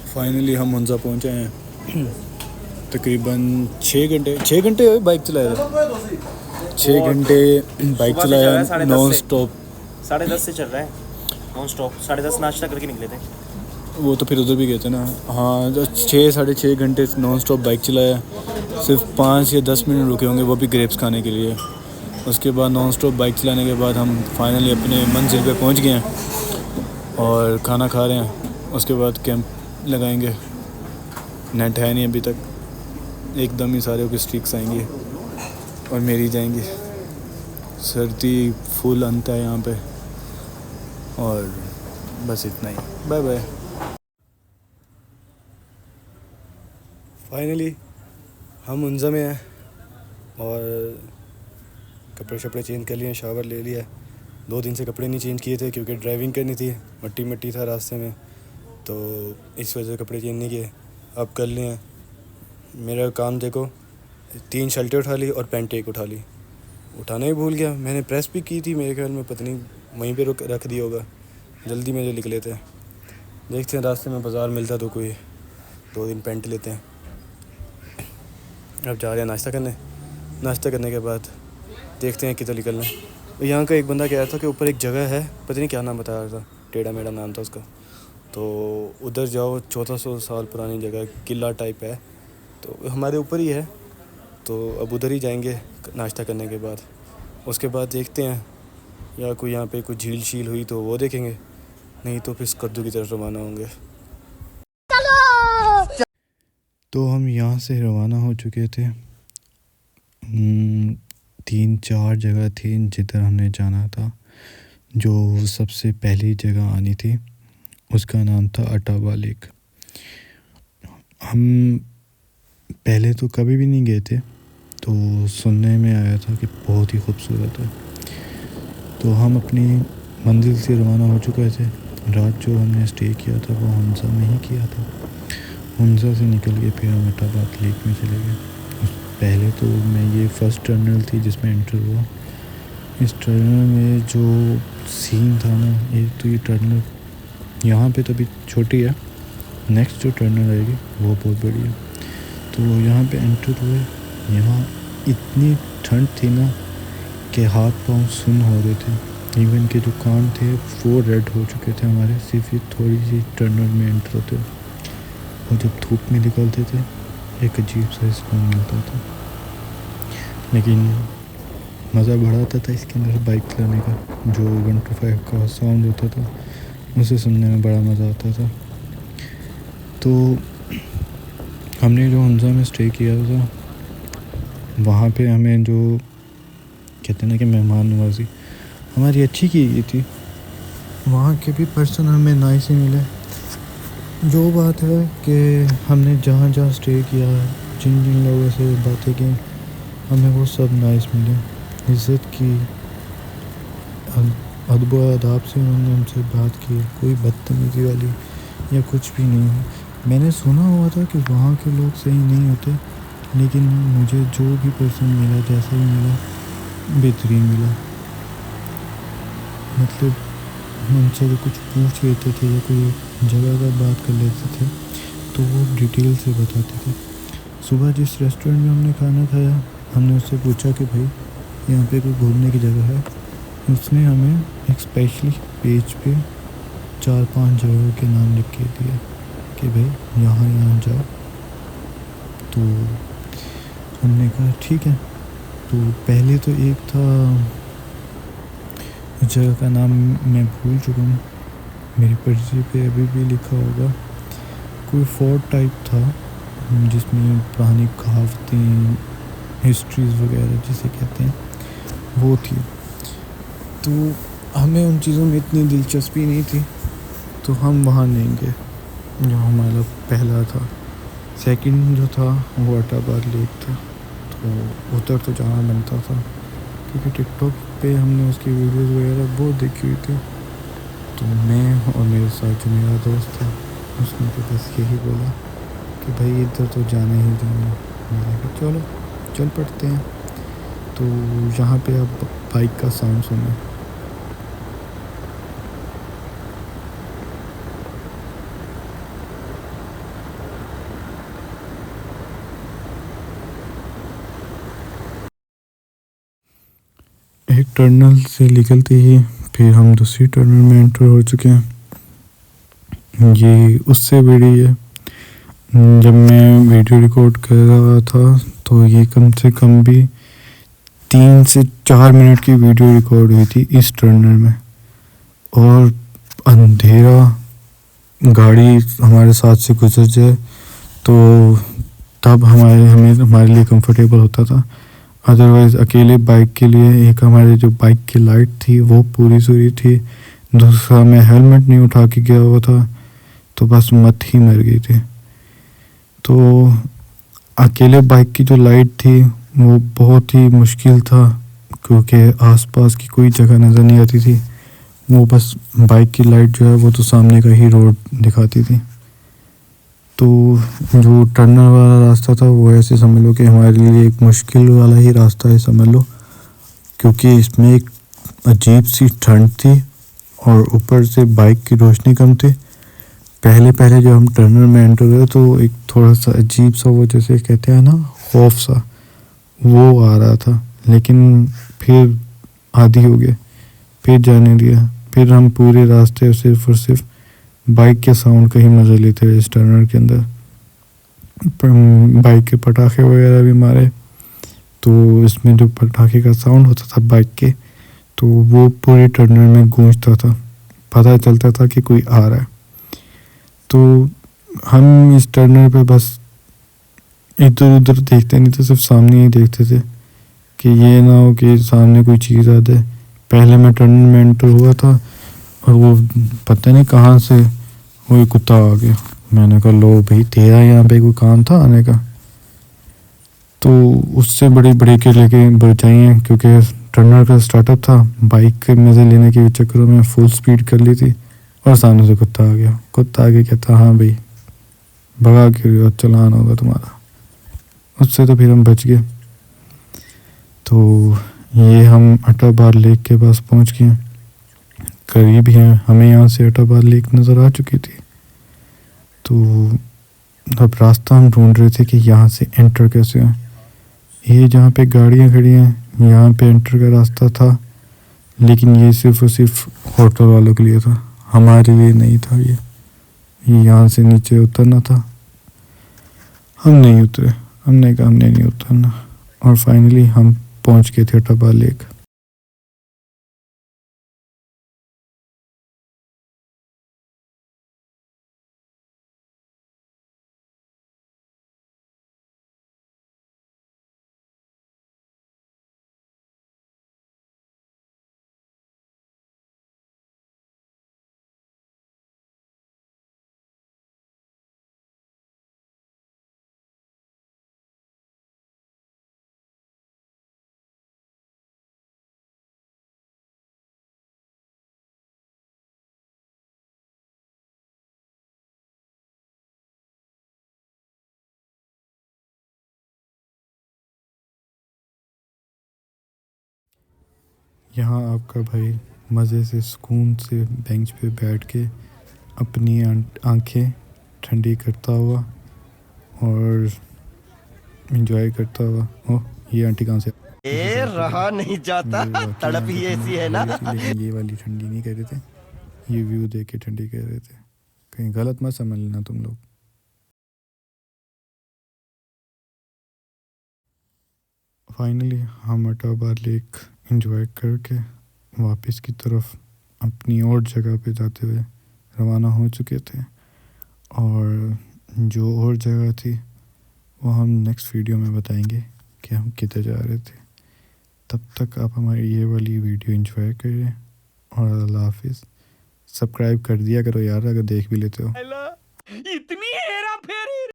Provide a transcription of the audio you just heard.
Finally हम मुंजा पहुँचे हैं। तकरीबन 6 घंटे बाइक चलाया था। 6 घंटे बाइक चलाया नॉन स्टॉप। 10:30 से चल रहा है नॉन स्टॉप। 10:30 नाश्ता करके निकले थे। वो तो फिर उधर भी गए थे ना। हाँ, 6-6.5 घंटे नॉन स्टॉप बाइक चलाया। सिर्फ 5 या 10 मिनट रुके होंगे, वो भी ग्रेप्स खाने के लिए। उसके बाद नॉन स्टॉप बाइक चलाने के बाद हम फाइनली अपने मंजिल पे पहुंच गए हैं और खाना खा रहे हैं। उसके बाद कैंप लगाएंगे। नेट है नहीं अभी तक, एकदम ही सारे की स्ट्रीक्स आएंगी और मेरी जाएंगी। सर्दी फुल अंत है यहाँ पे। और बस इतना ही, बाय बाय। फाइनली हम मुंजा में हैं और कपड़े शपड़े चेंज कर लिए, शावर ले लिया। 2 दिन से कपड़े नहीं चेंज किए थे क्योंकि ड्राइविंग करनी थी, मट्टी था रास्ते में, तो इस वजह से कपड़े चेंज नहीं किए। अब कर लिए हैं। मेरा काम देखो, 3 शर्टें उठा ली और पैंट 1 उठा ली। उठाना ही भूल गया। मैंने प्रेस भी की थी, मेरे ख्याल में पता नहीं वहीं पे रख दिया होगा। जल्दी में जो निकले थे, देखते हैं रास्ते में बाज़ार मिलता तो कोई 2 दिन पैंट लेते हैं। अब जा रहे हैं नाश्ता करने। नाश्ता करने के बाद देखते हैं किधर निकलना है। यहाँ का एक बंदा कह रहा था कि ऊपर एक जगह है, पता नहीं क्या नाम बता रहा था, टेढ़ा मेढ़ा नाम था उसका। तो उधर जाओ, 1400 साल पुरानी जगह, किला टाइप है, तो हमारे ऊपर ही है। तो अब उधर ही जाएंगे नाश्ता करने के बाद। उसके बाद देखते हैं या कोई यहाँ पे कोई झील शील हुई तो वो देखेंगे, नहीं तो फिर कद्दू की तरफ रवाना होंगे। तो हम यहाँ से रवाना हो चुके थे। 3-4 जगह थी जिधर हमने जाना था। जो सबसे पहली जगह आनी थी उसका नाम था अटावा लेक। हम पहले तो कभी भी नहीं गए थे, तो सुनने में आया था कि बहुत ही खूबसूरत है। तो हम अपनी मंजिल से रवाना हो चुके थे। रात जो हमने स्टे किया था वो हुंजा में ही किया था। हुंजा से निकल के फिर हम अटावा लेक में चले गए। पहले तो मैं ये फ़र्स्ट टर्मिनल थी जिसमें एंटर हुआ। इस टर्मिनल में जो सीन था ना, एक तो ये टर्मिनल यहाँ पे तो अभी छोटी है, नेक्स्ट जो टर्मिनल आएगी वो बहुत बड़ी है। तो यहाँ पे एंटर हुए, यहाँ इतनी ठंड थी ना कि हाथ पांव सुन्न हो रहे थे। इवन के जो कान थे वो रेड हो चुके थे हमारे, सिर्फ ये थोड़ी सी टर्मिनल में एंटर होते। और जब धूप में निकलते थे एक अजीब सा सुकून मिलता था। लेकिन मज़ा बड़ा आता था इसके अंदर बाइक चलाने का। जो 125 का साउंड होता था उसे सुनने में बड़ा मज़ा आता था। तो हमने जो हुंजा में स्टे किया था वहाँ पे हमें जो कहते हैं ना कि मेहमान नवाजी हमारी अच्छी की गई थी। वहाँ के भी पर्सन हमें नाइस ही मिले। जो बात है कि हमने जहाँ जहाँ स्टे किया, जिन जिन लोगों से बातें की, हमें वो सब नाइस मिले। इज़्ज़त की, अदब व आदाब से उन्होंने हमसे बात की, कोई बदतमीज़ी वाली या कुछ भी नहीं है। मैंने सुना हुआ था कि वहाँ के लोग सही नहीं होते, लेकिन मुझे जो भी पर्सन मिला, जैसा भी मिला, बेहतरीन मिला। मतलब उनसे अगर कुछ पूछ लेते थे या कोई जगह का बात कर लेते थे तो वो डिटेल से बताते थे। सुबह जिस रेस्टोरेंट में हमने खाना खाया, हमने उससे पूछा कि भाई यहाँ पे कोई घूमने की जगह है। उसने हमें एक स्पेशली पेज पे 4-5 जगहों के नाम लिख के दिया कि भाई यहाँ जाओ। तो हमने कहा ठीक है। तो पहले तो एक था, उस जगह का नाम मैं भूल चुका हूँ, मेरी पर्ची पे अभी भी लिखा होगा। कोई फोर्ट टाइप था जिसमें पुरानी कहावतें, हिस्ट्रीज़ वगैरह जिसे कहते हैं वो थी। तो हमें उन चीज़ों में इतनी दिलचस्पी नहीं थी, तो हम वहाँ नहीं गए जो हमारा पहला था। सेकंड जो था वो अटाबाद लेक था। तो उधर तो जाना बनता था क्योंकि टिकटॉक पे हमने उसकी वीडियोस वगैरह बहुत देखी हुई थी। तो मैं और मेरे साथ जो मेरा दोस्त था उसने तो बस यही बोला कि भाई इधर तो जाना ही जाना। मैंने कहा चलो चल पड़ते हैं। तो यहाँ पे आप बाइक का साउंड सुने। टनल से निकलते ही फिर हम दूसरी टनल में एंटर हो चुके हैं। ये उससे बड़ी है। जब मैं वीडियो रिकॉर्ड कर रहा था तो ये कम से कम भी 3 से 4 मिनट की वीडियो रिकॉर्ड हुई थी इस टनल में। और अंधेरा, गाड़ी हमारे साथ से गुजर जाए तो तब हमारे लिए कंफर्टेबल होता था। अदरवाइज़ अकेले बाइक के लिए एक हमारे जो बाइक की लाइट थी वो पूरी सूरी थी, दूसरा मैं हेलमेट नहीं उठा के गया हुआ था, तो बस मत ही मर गई थी। तो अकेले बाइक की जो लाइट थी वो बहुत ही मुश्किल था, क्योंकि आसपास की कोई जगह नज़र नहीं आती थी। वो बस बाइक की लाइट जो है वो तो सामने का ही रोड दिखाती थी। तो जो टर्नर वाला रास्ता था वो ऐसे समझ लो कि हमारे लिए एक मुश्किल वाला ही रास्ता है समझ लो, क्योंकि इसमें एक अजीब सी ठंड थी और ऊपर से बाइक की रोशनी कम थी। पहले पहले जब हम टर्नर में एंटर हुए तो एक थोड़ा सा अजीब सा, वो जैसे कहते हैं ना, खौफ सा, वो आ रहा था। लेकिन फिर आदी हो गया, फिर जाने दिया। फिर हम पूरे रास्ते सिर्फ और सिर्फ बाइक के साउंड का ही मज़ा लेते रहे इस टर्नर के अंदर। बाइक के पटाखे वगैरह भी मारे, तो इसमें जो पटाखे का साउंड होता था बाइक के, तो वो पूरे टर्नर में गूंजता था, पता चलता था कि कोई आ रहा है। तो हम इस टर्नर पे बस इधर उधर देखते नहीं थे, सिर्फ सामने ही देखते थे कि ये ना हो कि सामने कोई चीज़ आ जाए। पहले मैं टर्नर में एंटर हुआ था और वो पता नहीं कहाँ से वो कुत्ता आ गया। मैंने कहा लो भाई, तेरा यहाँ पे कोई काम था आने का? तो उससे बड़ी ब्रेकें लेके बचाई हैं, क्योंकि टर्नर का स्टार्टअप था, बाइक के मज़े लेने के चक्करों में फुल स्पीड कर ली थी और सामने से कुत्ता आ गया। कुत्ता आगे कहता हाँ भाई भगा के चलान होगा तुम्हारा। उससे तो फिर हम बच गए। तो ये हम अटाबार लेक के पास पहुंच गए, करीब ही हैं। हमें यहाँ से अटाबार लेक नज़र आ चुकी थी। तो अब रास्ता हम ढूंढ रहे थे कि यहाँ से एंटर कैसे हैं। ये जहाँ पे गाड़ियाँ खड़ी हैं यहाँ पे एंटर का रास्ता था, लेकिन ये सिर्फ और सिर्फ होटल वालों के लिए था, हमारे लिए नहीं था। ये यहाँ से नीचे उतरना था, हम नहीं उतरे। हमने कहा हमने नहीं उतरना, और फाइनली हम पहुँच गए थे अटाबार लेक। यहाँ आपका भाई मज़े से सुकून से बेंच पे बैठ के अपनी आंखें ठंडी करता हुआ और एंजॉय करता हुआ। ओह, ये आंटी कहाँ से? ए रहा नहीं जाता, ये वाकई तड़प आंटी ही ठंडी ऐसी है लग ना। रही थी, लेकिन ये वाली ठंडी नहीं कह रहे थे, ये व्यू देख के ठंडी कह रहे थे। कहीं गलत मत समझ लेना तुम लोग। फाइनली हम अटाबार लेक एंजॉय करके वापस की तरफ अपनी और जगह पे जाते हुए रवाना हो चुके थे, और जो और जगह थी वो हम नेक्स्ट वीडियो में बताएंगे कि हम किधर जा रहे थे। तब तक आप हमारी ये वाली वीडियो एंजॉय करें, और अल्लाह हाफिज़। सब्सक्राइब कर दिया करो यार, अगर देख भी लेते हो।